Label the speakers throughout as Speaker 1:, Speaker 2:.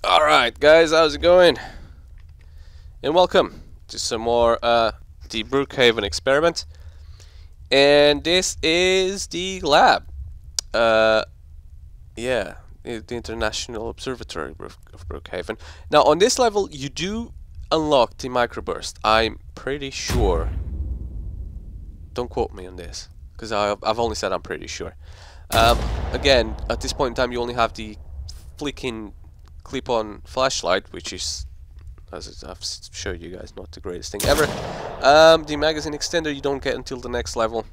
Speaker 1: Alright guys, how's it going? And welcome to some more the Brookhaven Experiment. And this is the lab. Yeah, the International Observatory of Brookhaven. Now on this level you do unlock the microburst, I'm pretty sure. Don't quote me on this, because I've only said I'm pretty sure. Again, at this point in time you only have the flicking clip-on flashlight, which is, as I've showed you guys, not the greatest thing ever. The magazine extender you don't get until the next level,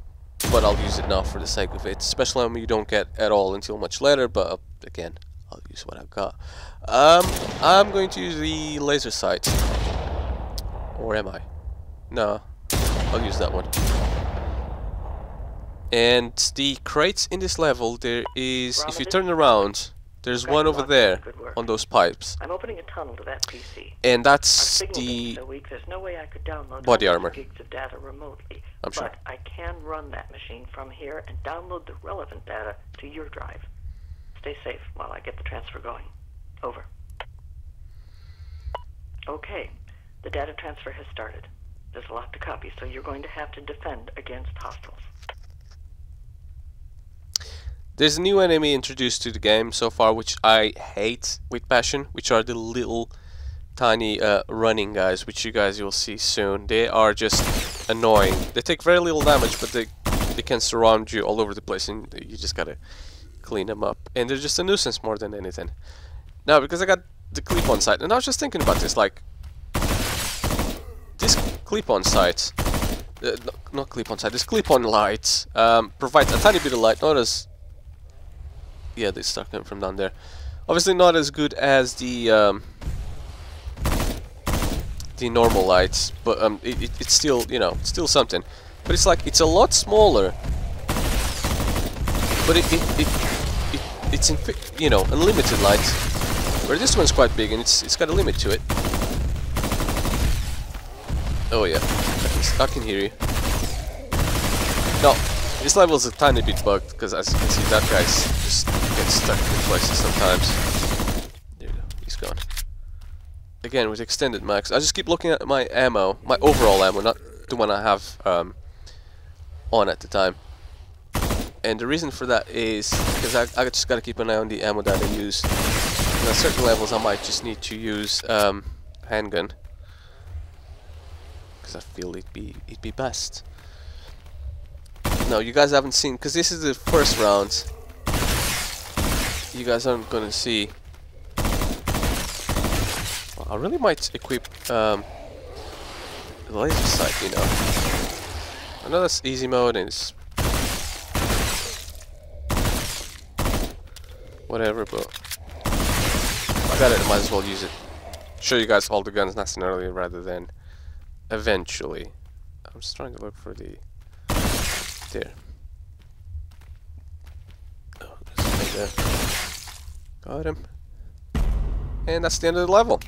Speaker 1: but I'll use it now for the sake of it. Special ammo you don't get at all until much later, but again, I'll use what I've got. I'm going to use the laser sight. Or am I? No, I'll use that one. And the crates in this level, there is, if you turn around, there's one over there on those pipes.
Speaker 2: I'm opening a tunnel to that PC.
Speaker 1: And that's the
Speaker 2: so weak, there's no way I could download
Speaker 1: body armor.
Speaker 2: gigs of data remotely.
Speaker 1: I'm sure.
Speaker 2: But I can run that machine from here and download the relevant data to your drive. Stay safe while I get the transfer going. Over. Okay, the data transfer has started. There's a lot to copy, so you're going to have to defend against hostiles.
Speaker 1: There's a new enemy introduced to the game so far, which I hate with passion, which are the little tiny running guys, which you guys will see soon. They are just annoying. They take very little damage, but they can surround you all over the place, and you just gotta clean them up. And they're just a nuisance more than anything. Now, because I got the clip-on sight, and I was just thinking about this, like, this clip-on sight, not clip-on sight, this clip-on light provides a tiny bit of light, not as... Yeah, they start coming from down there. Obviously not as good as the normal lights, but it's still, you know, still something. But it's like, it's a lot smaller, but it's you know, unlimited light. Where this one's quite big and it's got a limit to it. Oh yeah, I can hear you. No, this level's a tiny bit bugged because, as you can see, that guy's just gets stuck in places sometimes. There you go, he's gone. Again, with extended max, I just keep looking at my ammo, my overall ammo, not the one I have on at the time. And the reason for that is because I just gotta keep an eye on the ammo that I use. And at certain levels, I might just need to use handgun, because I feel it'd be best. No, you guys haven't seen, because this is the first round. You guys aren't gonna see. Well, I really might equip the laser sight, you know. I know that's easy mode and it's whatever, but I got it, I might as well use it. Show you guys all the guns nice and early rather than eventually. I'm just trying to look for the... There. Oh, there's right there. Got him. And that's the end of the level.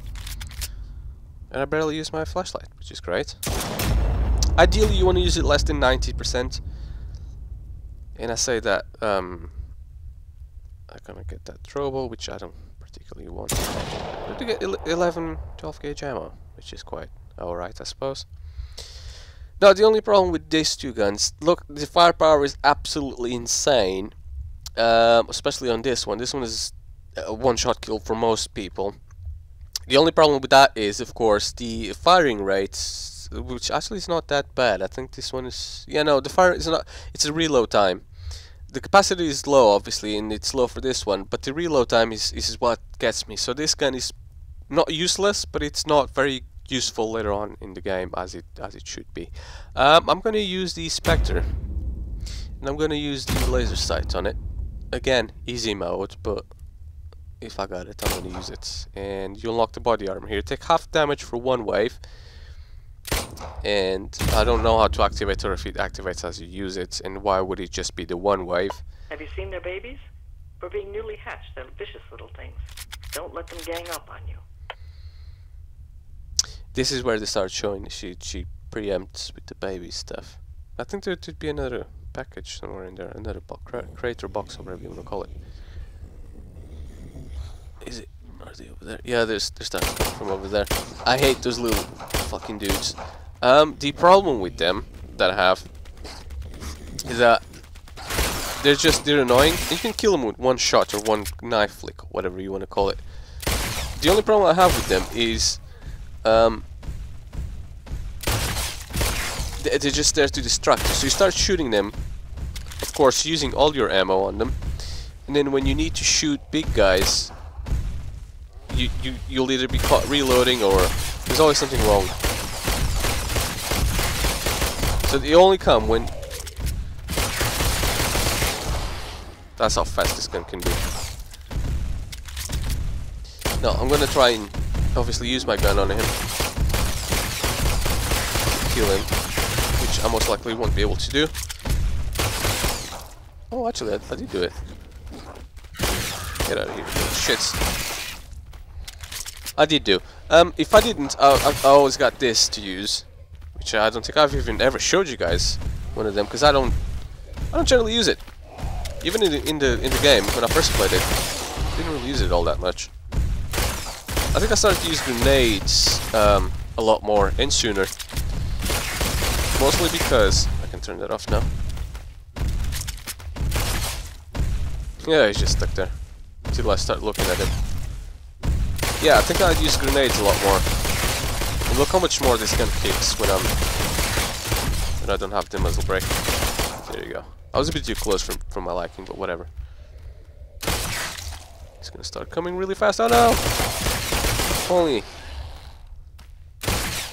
Speaker 1: And I barely use my flashlight, which is great. Ideally, you want to use it less than 90%. And I say that I'm gonna get that Trobo, which I don't particularly want. But to get 11, 12 gauge ammo, which is quite alright, I suppose. Now, the only problem with these two guns, look, the firepower is absolutely insane, especially on this one. This one is a one-shot kill for most people. The only problem with that is, of course, the firing rates, which actually is not that bad. I think this one is... Yeah, no, the fire is not... It's a reload time. The capacity is low, obviously, and it's low for this one, but the reload time is what gets me. So this gun is not useless, but it's not very useful later on in the game as it should be. I'm going to use the Spectre, and I'm going to use the laser sight on it. Again, easy mode, but if I got it, I'm going to use it. And you unlock the body armor here. Take half damage for one wave, and I don't know how to activate or if it activates as you use it, and why would it just be the one wave.
Speaker 2: Have you seen their babies? For being newly hatched, they're vicious little things. Don't let them gang up on you.
Speaker 1: This is where they start showing she preempts with the baby stuff. I think there could be another package somewhere in there, another crate or box or whatever you want to call it. Is it? Are they over there? Yeah, there's that from over there. I hate those little fucking dudes. The problem with them that I have is that they're annoying. You can kill them with one shot or one knife flick, whatever you want to call it. The only problem I have with them is they're just there to distract you. So you start shooting them, of course, using all your ammo on them, and then when you need to shoot big guys, you'll either be caught reloading or there's always something wrong. So they only come when... That's how fast this gun can be. Now I'm gonna try and obviously use my gun on him, kill him, which I most likely won't be able to do. Oh, actually, I did do it. Get out of here, shits. I did do. If I didn't, I always got this to use, which I don't think I've even ever showed you guys one of them, because I don't generally use it. Even in the game when I first played it, I didn't really use it all that much. I think I started to use grenades a lot more and sooner. Mostly because I can turn that off now. Yeah, he's just stuck there until I start looking at him. Yeah, I think I'd use grenades a lot more. And look how much more this gun kicks when I don't have the muzzle brake. There you go. I was a bit too close from my liking, but whatever. He's gonna start coming really fast. Oh no! Only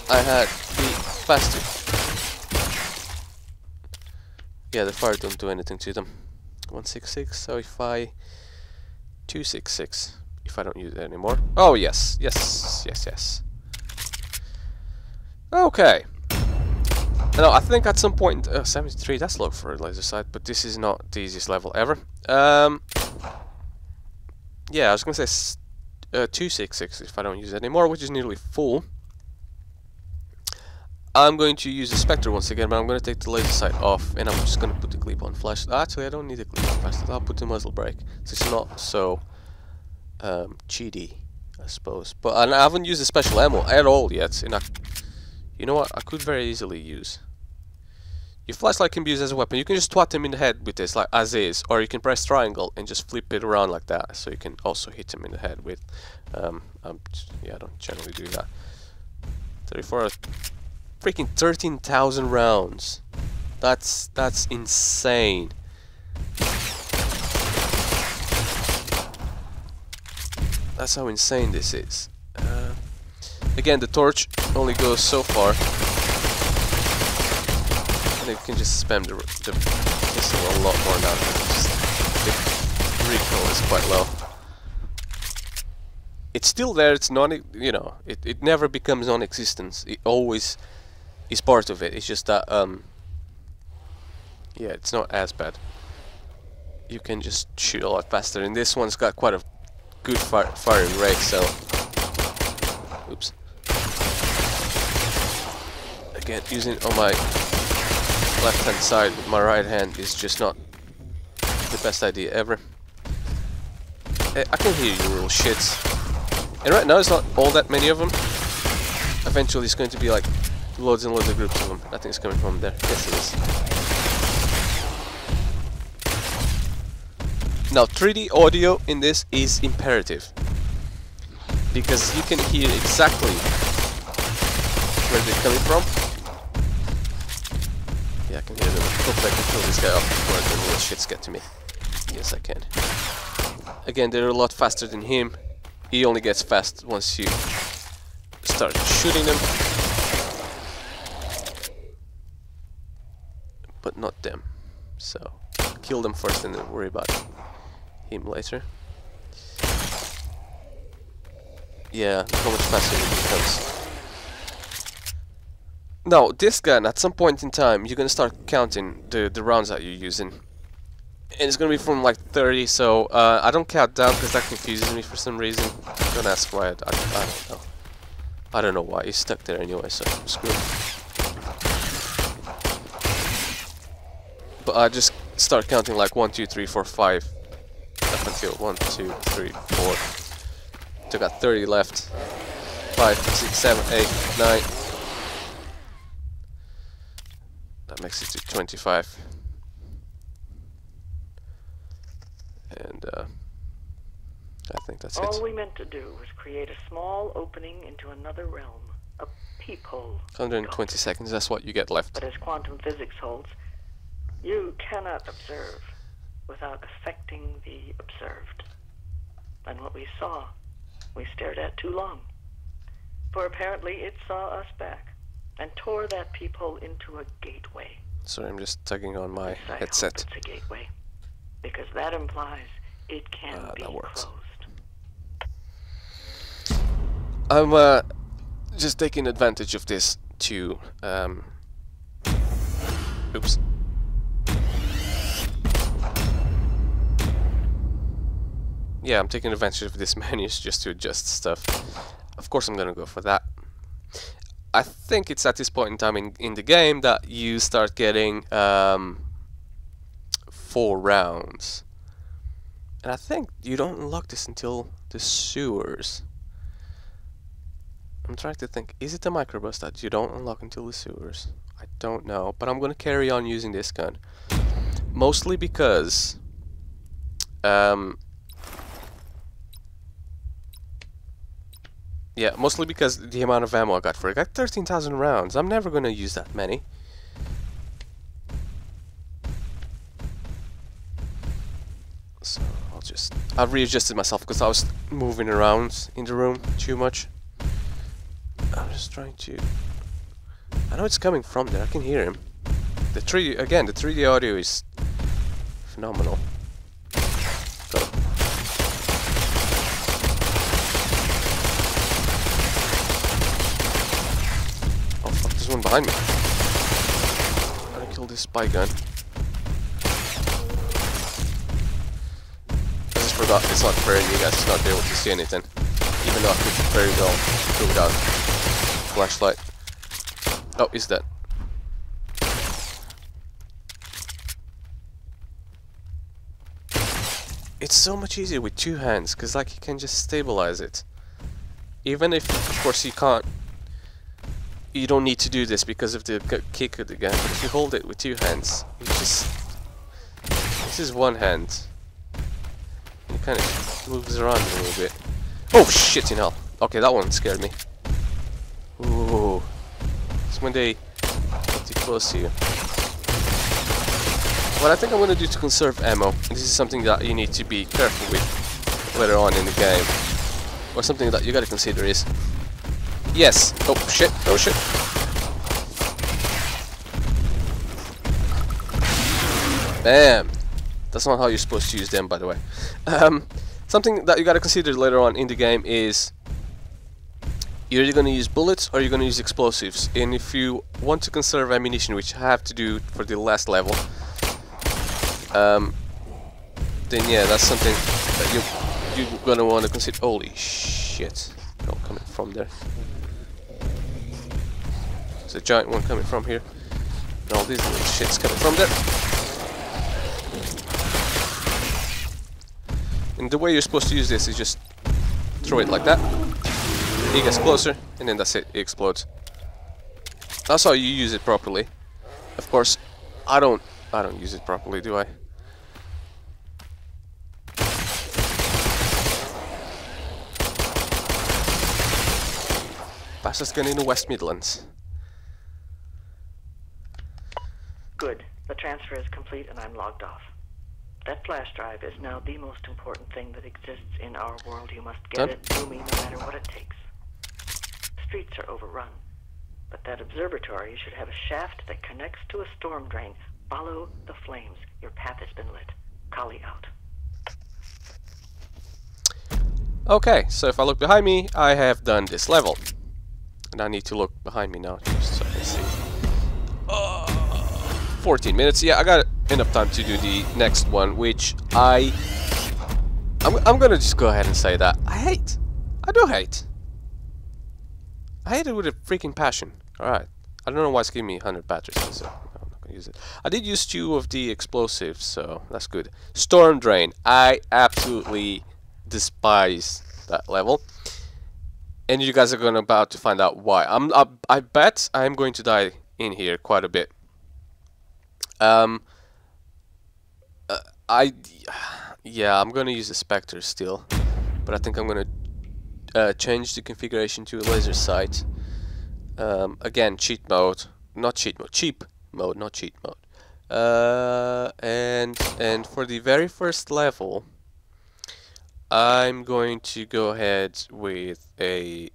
Speaker 1: I had the faster. Yeah, the fire don't do anything to them. 166. So if I 266, if I don't use it anymore. Oh yes, yes, yes, yes. Okay. Now, I think at some point, 73, that's low for a laser sight, but this is not the easiest level ever. Yeah, I was gonna say 266 if I don't use it anymore, which is nearly full. I'm going to use the Spectre once again, but I'm going to take the laser sight off, and I'm just going to put the clip-on flash. Actually, I don't need the clip-on flash. I'll put the muzzle brake, so it's not so cheaty, I suppose. But I haven't used the special ammo at all yet, and you know what? I could very easily use. Your flashlight can be used as a weapon. You can just twat them in the head with this, like as is, or you can press triangle and just flip it around like that, so you can also hit them in the head with. Yeah, I don't generally do that. 34, freaking 13,000 rounds. That's insane. That's how insane this is. Again, the torch only goes so far. You can just spam the pistol a lot more now. The recoil is quite low. It's still there. It's not, you know, it never becomes non-existent. It always is part of it. It's just that yeah, it's not as bad. You can just shoot a lot faster, and this one's got quite a good firing rate. So, oops. Again, using it on my left hand side with my right hand is just not the best idea ever. I can hear you little shits. And right now it's not all that many of them. Eventually it's going to be like loads and loads of groups of them. I think it's coming from there. Yes, it is. Now 3D audio in this is imperative, because you can hear exactly where they're coming from. Yeah, I can hear them. Hopefully I can kill this guy off before the little shits get to me. Yes, I can. Again, they're a lot faster than him. He only gets fast once you start shooting them. But not them. So, kill them first and then worry about him later. Yeah, look how much faster he becomes. Now, this gun, at some point in time, you're gonna start counting the rounds that you're using. And it's gonna be from like 30, so I don't count down because that confuses me for some reason. Don't ask why, I don't know. I don't know why, he's stuck there anyway, so screw it. But I just start counting like 1, 2, 3, 4, 5 up until 1, 2, 3, 4. Still got 30 left. 5, 6, 7, 8, 9. That makes it to 25. And I think that's it.
Speaker 2: All we meant to do was create a small opening into another realm. A peephole.
Speaker 1: 120 seconds, that's what you get left.
Speaker 2: But as quantum physics holds, you cannot observe without affecting the observed. And what we saw, we stared at too long. For apparently it saw us back and tore that peephole into a gateway.
Speaker 1: Sorry, I'm just tugging on my
Speaker 2: Yes, I
Speaker 1: headset.
Speaker 2: hope it's a gateway, because that implies it can be
Speaker 1: that works.
Speaker 2: closed.
Speaker 1: I'm just taking advantage of this to oops. Yeah, I'm taking advantage of this menus just to adjust stuff. Of course I'm gonna go for that. I think it's at this point in time in the game that you start getting 4 rounds. And I think you don't unlock this until the sewers. I'm trying to think, is it the microbus that you don't unlock until the sewers? I don't know, but I'm gonna carry on using this gun. Mostly because yeah, mostly because the amount of ammo I got for it. I got 13,000 rounds. I'm never gonna use that many. So I've readjusted myself because I was moving around in the room too much. I'm just trying to... I know it's coming from there, I can hear him. The 3D audio is phenomenal. Got him. Oh fuck, there's one behind me. I'm gonna kill this spy gun. I just forgot, it's not fair, you guys are not able to see anything. Even though I could very well do without flashlight. Oh, he's dead. It's so much easier with 2 hands, because like you can just stabilize it. Even if, of course, you can't. You don't need to do this because of the kick of the gun. But if you hold it with 2 hands, you just. This is 1 hand. It kind of moves around a little bit. Oh shit in hell! Okay, that one scared me. Ooh. It's when they get too close to you. What I think I'm going to do to conserve ammo, and this is something that you need to be careful with later on in the game, or something that you got to consider is... Yes! Oh shit! Oh shit! Bam! That's not how you're supposed to use them, by the way. Something that you got to consider later on in the game is... You're either going to use bullets or you're going to use explosives. And if you want to conserve ammunition, which I have to do for the last level, then yeah, that's something that you're gonna want to consider. Holy shit! Oh, coming from there. There's a giant one coming from here, and all these little shits coming from there. And the way you're supposed to use this is just throw it like that. He gets closer, and then that's it. It explodes. That's how you use it properly. Of course, I don't use it properly, do I? Fastest gun in the West Midlands.
Speaker 2: Good. The transfer is complete and I'm logged off. That flash drive is now the most important thing that exists in our world. You must get it to me no matter what it takes. Streets are overrun, but that observatory should have a shaft that connects to a storm drain. Follow the flames. Your path has been lit. Kali out.
Speaker 1: Okay, so if I look behind me, I have done this level. And I need to look behind me now, just so I can see. 14 minutes. Yeah, I got enough time to do the next one, which I'm gonna just go ahead and say that I hate. I do hate. I hate it with a freaking passion. Alright. I don't know why it's giving me 100 batteries, so I'm not gonna use it. I did use 2 of the explosives, so that's good. Storm Drain. I absolutely despise that level. And you guys are about to find out why. I bet I'm going to die in here quite a bit. Yeah, I'm gonna use the Spectre still, but I think I'm gonna change the configuration to a laser sight. Again, cheat mode, not cheat mode, cheap mode, not cheat mode. And for the very first level, I'm going to go ahead with a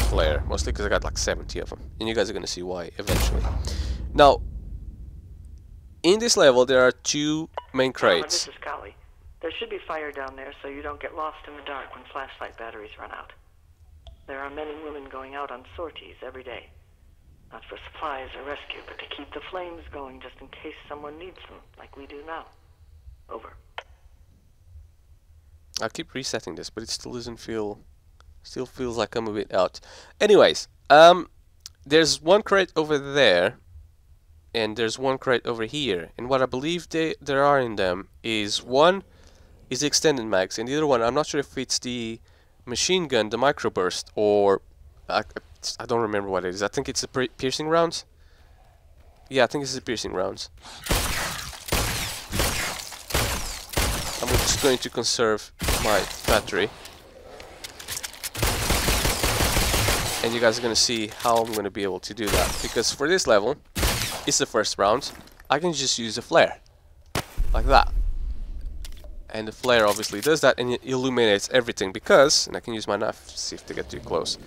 Speaker 1: flare, mostly because I got like 70 of them, and you guys are going to see why eventually. Now, in this level, there are two main crates.
Speaker 2: This is Golly. There should be fire down there so you don't get lost in the dark when flashlight batteries run out. There are men and women going out on sorties every day. Not for supplies or rescue, but to keep the flames going just in case someone needs them, like we do now. Over.
Speaker 1: I keep resetting this, but it still doesn't feel... Still feels like I'm a bit out. Anyways, there's one crate over there, and there's one crate over here. And what I believe there are in them is one is the extended mags, and the other one, I'm not sure if it's the machine gun, the microburst, or... I don't remember what it is. I think it's the piercing rounds. Yeah, I think it's the piercing rounds. I'm just going to conserve my battery. And you guys are going to see how I'm going to be able to do that. Because for this level, it's the first round, I can just use a flare. Like that. And the flare obviously does that, and it illuminates everything because... And I can use my knife to see if they get too close.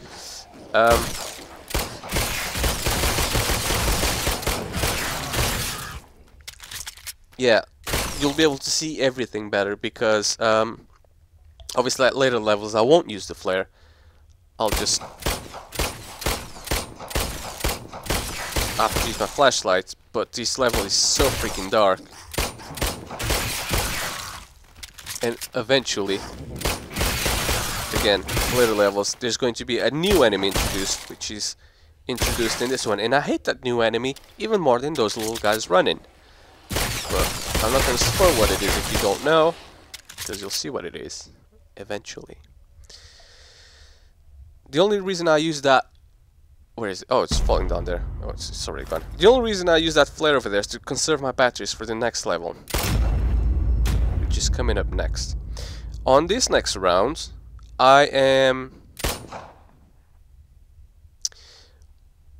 Speaker 1: Yeah, you'll be able to see everything better because obviously at later levels I won't use the flare. I'll just have to use my flashlight, but this level is so freaking dark. And eventually, again, later levels, there's going to be a new enemy introduced, which is introduced in this one. And I hate that new enemy even more than those little guys running. But I'm not going to spoil what it is if you don't know, because you'll see what it is eventually. The only reason I use that... Where is it? Oh, it's falling down there. Oh, it's already gone. The only reason I use that flare over there is to conserve my batteries for the next level, which is coming up next. On this next round, I am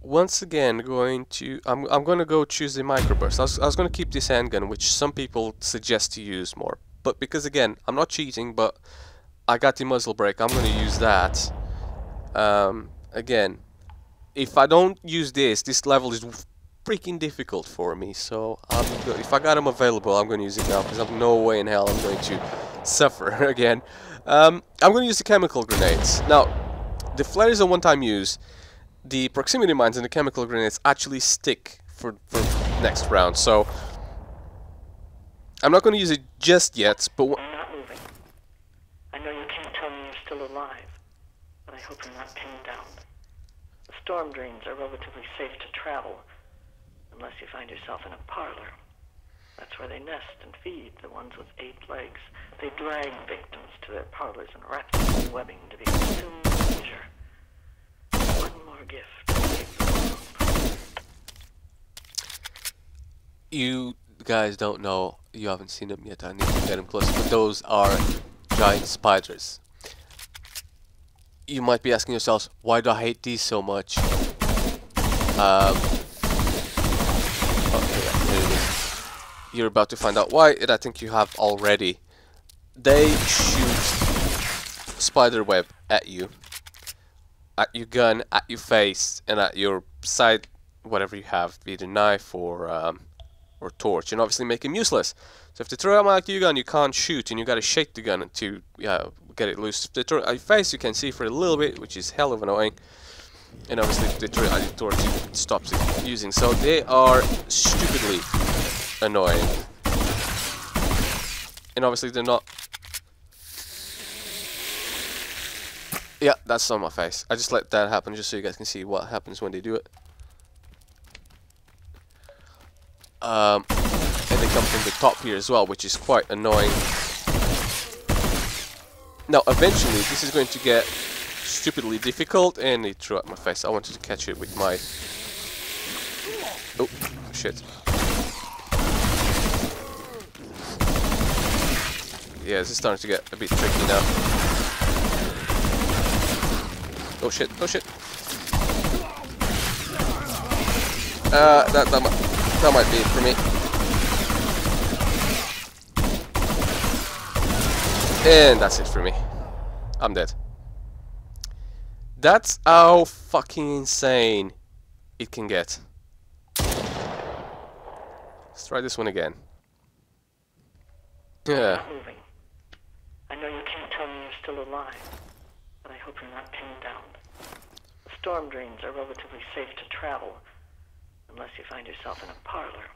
Speaker 1: once again going to... I'm going to go choose the microburst. I was going to keep this handgun, which some people suggest to use more. But because, again, I'm not cheating, but I got the muzzle brake, I'm going to use that. Again, if I don't use this level is freaking difficult for me. So if I got them available, I'm going to use it now, because there's no way in hell I'm going to suffer again. I'm going to use the chemical grenades. Now, the flare is a one-time use. The proximity mines and the chemical grenades actually stick for next round. So I'm not going to use it just yet, but
Speaker 2: I'm not moving. I know you can't tell me you're still alive, but I hope you're not pinned down. The storm drains are relatively safe to travel, unless you find yourself in a parlor. That's where they nest and feed, the ones with 8 legs. They drag victims to their parlors and wrap them in webbing to be consumed with pleasure. One more gift.
Speaker 1: You guys don't know, you haven't seen them yet, I need to get them closer, but those are giant spiders. You might be asking yourselves, why do I hate these so much? You're about to find out why, and I think you have already. They shoot spider web at you, at your gun, at your face, and at your side, whatever you have, be it a knife or torch, and obviously make them useless. So if they throw out at your gun, you can't shoot, and you gotta shake the gun to get it loose. If they throw at your face, you can see for a little bit, which is hell of annoying. And obviously if they throw at your torch, it stops it using. So they are stupidly annoying. And obviously they're not... Yeah, that's on my face. I just let that happen just so you guys can see what happens when they do it. And they come from the top here as well, which is quite annoying. Now, eventually, this is going to get stupidly difficult, and it threw at my face. I wanted to catch it with my... Oh, shit. Yeah, this is starting to get a bit tricky now. Oh shit, oh shit. That might be it for me. And that's it for me. I'm dead. That's how fucking insane it can get. Let's try this one again. Yeah.
Speaker 2: Moving. I know you can't tell me you're still alive, but I hope you're not pinned down. The storm drains are relatively safe to travel, unless you find yourself in a parlor.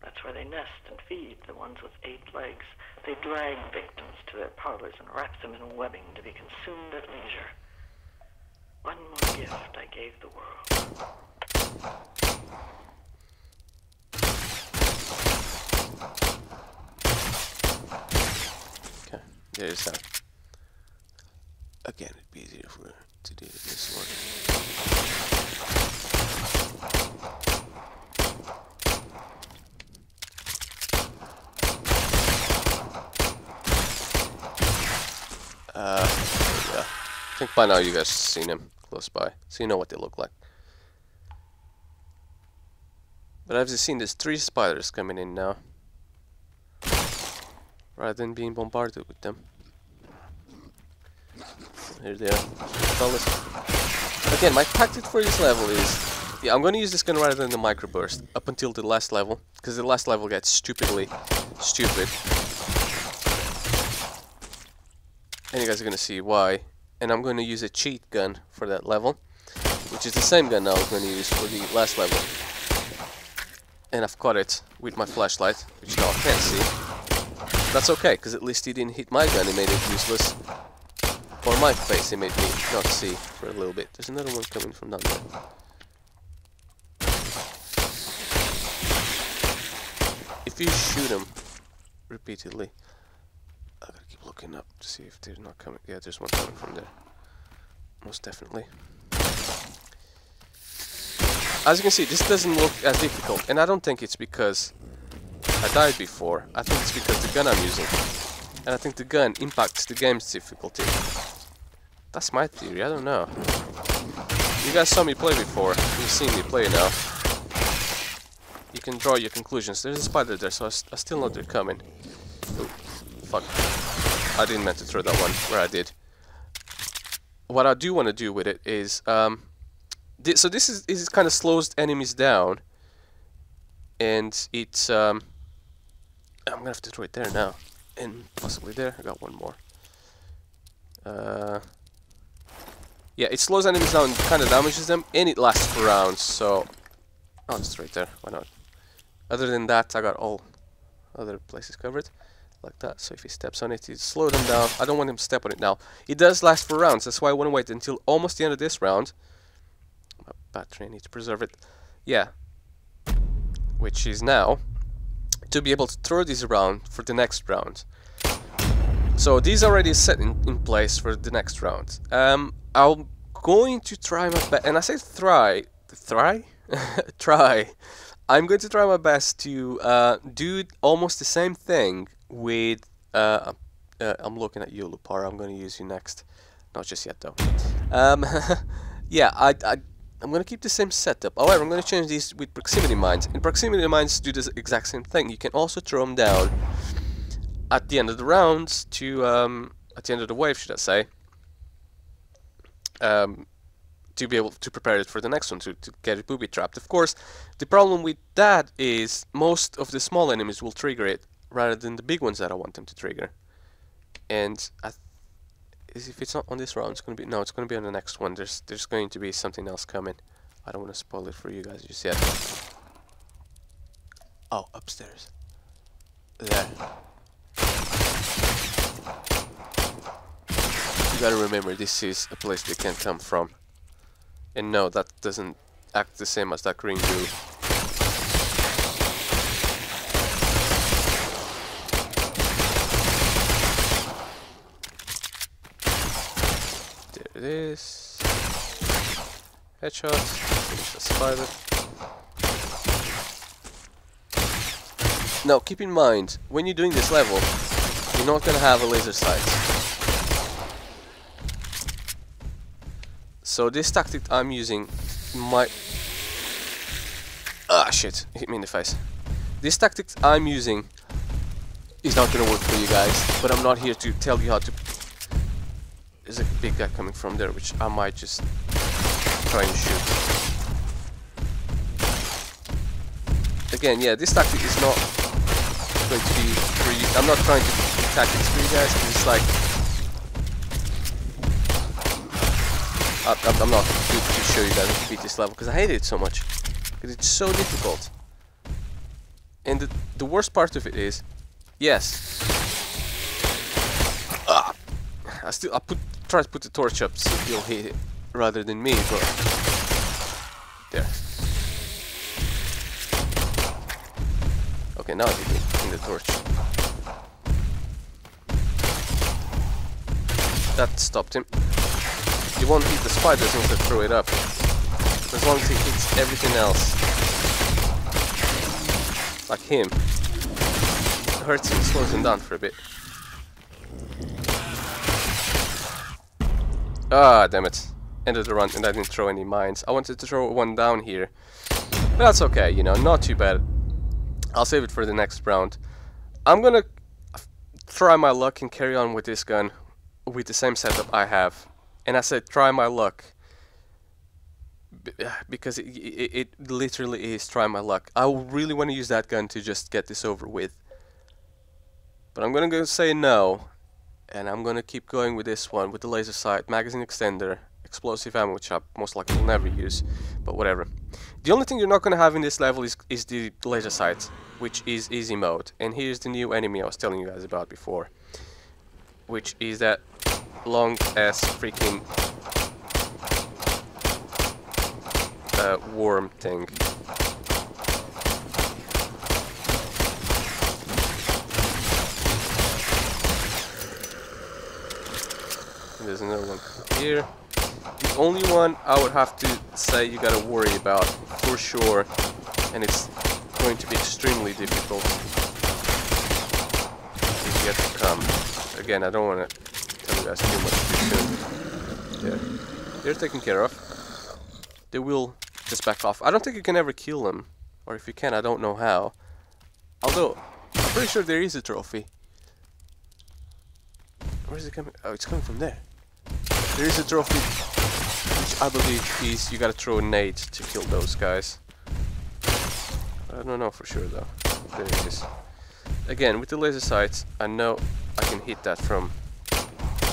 Speaker 2: That's where they nest and feed the ones with 8 legs. They drag victims to their parlors and wrap them in webbing to be consumed at leisure. One more gift I gave the world.
Speaker 1: Okay, there's that. Again, it'd be easier for to do this one. Yeah. I think by now you guys have seen them close by, so you know what they look like. But I've just seen there's 3 spiders coming in now, rather than being bombarded with them. Here they are, fellas. Again, my tactic for this level is, yeah, I'm going to use this gun rather than the microburst up until the last level, because the last level gets stupidly stupid. And you guys are going to see why. And I'm going to use a cheat gun for that level, which is the same gun I was going to use for the last level. And I've caught it with my flashlight, which now I can't see. That's okay, because at least he didn't hit my gun, he made it useless. Or my face, he made me not see for a little bit. There's another one coming from down there. If you shoot him repeatedly, I gotta keep looking up to see if they're not coming. Yeah, there's one coming from there. Most definitely. As you can see, this doesn't look as difficult, and I don't think it's because I died before. I think it's because the gun I'm using. And I think the gun impacts the game's difficulty. That's my theory, I don't know. You guys saw me play before, you've seen me play now. You can draw your conclusions. There's a spider there, so I still know they're coming. Oh, fuck. I didn't meant to throw that one where I did. What I do want to do with it is, so this is kind of slows enemies down, and it's I'm gonna have to throw it there now, and possibly there. I got one more. Yeah, it slows enemies down, kind of damages them, and it lasts for rounds. So I'll just throw it there. Why not? Other than that, I got all other places covered. Like that, so if he steps on it, he slows them down. I don't want him to step on it now. It does last for rounds, that's why I want to wait until almost the end of this round. My battery, I need to preserve it. Yeah. Which is now, to be able to throw these around for the next round. So these are already set in place for the next round. I'm going to try my best, and I say try? Try. I'm going to try my best to do almost the same thing with, I'm looking at you, Lupara. I'm going to use you next. Not just yet, though. Yeah, I'm going to keep the same setup. However, I'm going to change these with proximity mines. And proximity mines do the exact same thing. You can also throw them down at the end of the round to, at the end of the wave, should I say, to be able to prepare it for the next one, to get it booby trapped. Of course, the problem with that is most of the small enemies will trigger it rather than the big ones that I want them to trigger. And if it's not on this round, it's going to be, no, it's going to be on the next one. There's going to be something else coming. I don't want to spoil it for you guys just yet. Oh, upstairs. There. You gotta remember, this is a place they can't come from. And no, that doesn't act the same as that green goo. it is. Headshot. Finish the spider. Now, keep in mind, when you're doing this level, you're not gonna have a laser sight. So this tactic I'm using might... Ah, shit, it hit me in the face. This tactic I'm using is not gonna work for you guys, but I'm not here to tell you how to... There's a big guy coming from there, which I might just try and shoot. Again, yeah, this tactic is not going to be for you. I'm not trying to do tactics for you guys, because it's like... I'm not here to show you guys how to beat this level, because I hate it so much. Because it's so difficult. And the worst part of it is, yes, I try to put the torch up so he'll hit it rather than me, but there. Okay, now I hit me in the torch. That stopped him. You won't hit the spiders once I throw it up. As long as he hits everything else. Like him. It hurts him, slows him down for a bit. Ah, damn it. End of the run, and I didn't throw any mines. I wanted to throw one down here. But that's okay, you know, not too bad. I'll save it for the next round. I'm gonna try my luck and carry on with this gun with the same setup I have. And I said try my luck because it literally is try my luck. I really want to use that gun to just get this over with. But I'm gonna say no. And I'm gonna keep going with this one, with the laser sight, magazine extender, explosive ammo, which I most likely will never use, but whatever. The only thing you're not gonna have in this level is the laser sight, which is easy mode. And here's the new enemy I was telling you guys about before, which is that long ass freaking worm thing. And there's another one here. The only one I would have to say you gotta worry about for sure, and it's going to be extremely difficult, is yet to come. Again, I don't want to tell you guys too much too soon. Yeah, they're taken care of. They will just back off. I don't think you can ever kill them, or if you can, I don't know how. Although, I'm pretty sure there is a trophy. Where is it coming? Oh, it's coming from there. There is a trophy, which I believe is you gotta throw a nade to kill those guys. I don't know for sure though. There it is. Again, with the laser sights, I know I can hit that from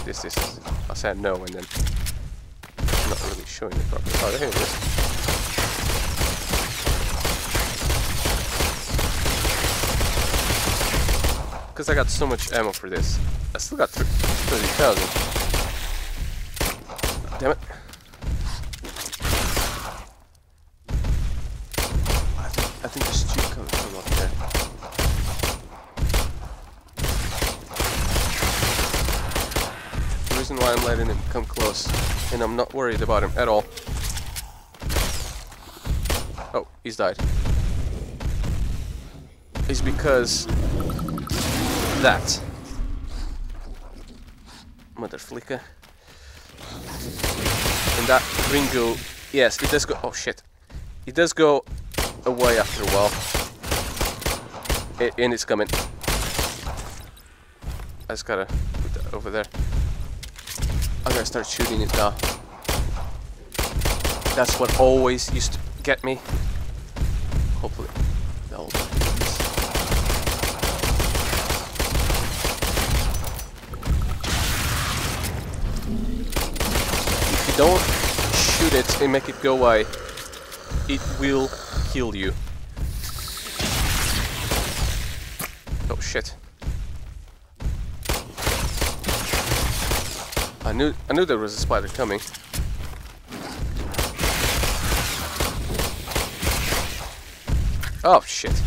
Speaker 1: this distance. I said no and then I'm not really showing it properly. Oh, here it is. Because I got so much ammo for this. I still got 30,000. Damn it. I think there's two coming from up there. The reason why I'm letting him come close, and I'm not worried about him at all. Oh, he's died. Is because that. Mother flicker. And that Ringo, yes, it does go. Oh shit, it does go away after a while. And it's coming. I just gotta put that over there. I gotta start shooting it now. That's what always used to get me. Hopefully, that'll do. Don't shoot it and make it go away. It will kill you. Oh shit. I knew there was a spider coming. Oh shit.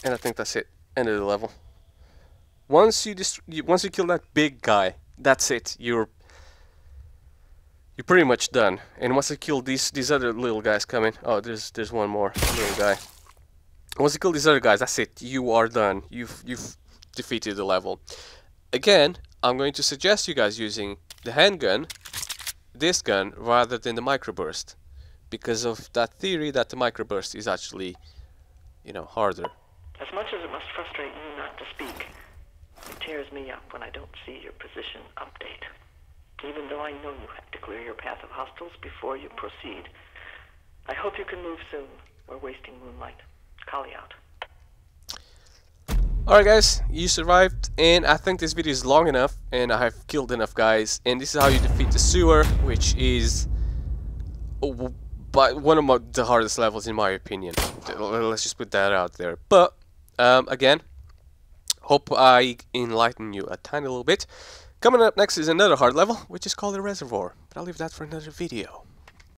Speaker 1: And I think that's it. End of the level. Once you kill that big guy, that's it. You're pretty much done. And once you kill these other little guys coming, oh, there's one more little guy. Once you kill these other guys, that's it. You are done. You've defeated the level. Again, I'm going to suggest you guys using the handgun, this gun, rather than the microburst, because of that theory that the microburst is actually, you know, harder.
Speaker 2: As much as it must frustrate you not to speak, it tears me up when I don't see your position update. Even though I know you have to clear your path of hostiles before you proceed. I hope you can move soon. We're wasting moonlight. Kali out.
Speaker 1: Alright guys, you survived, and I think this video is long enough, and I have killed enough guys, and this is how you defeat the sewer, which is one of the hardest levels in my opinion. Let's just put that out there. But, again, hope I enlighten you a tiny little bit. Coming up next is another hard level, which is called the Reservoir, but I'll leave that for another video.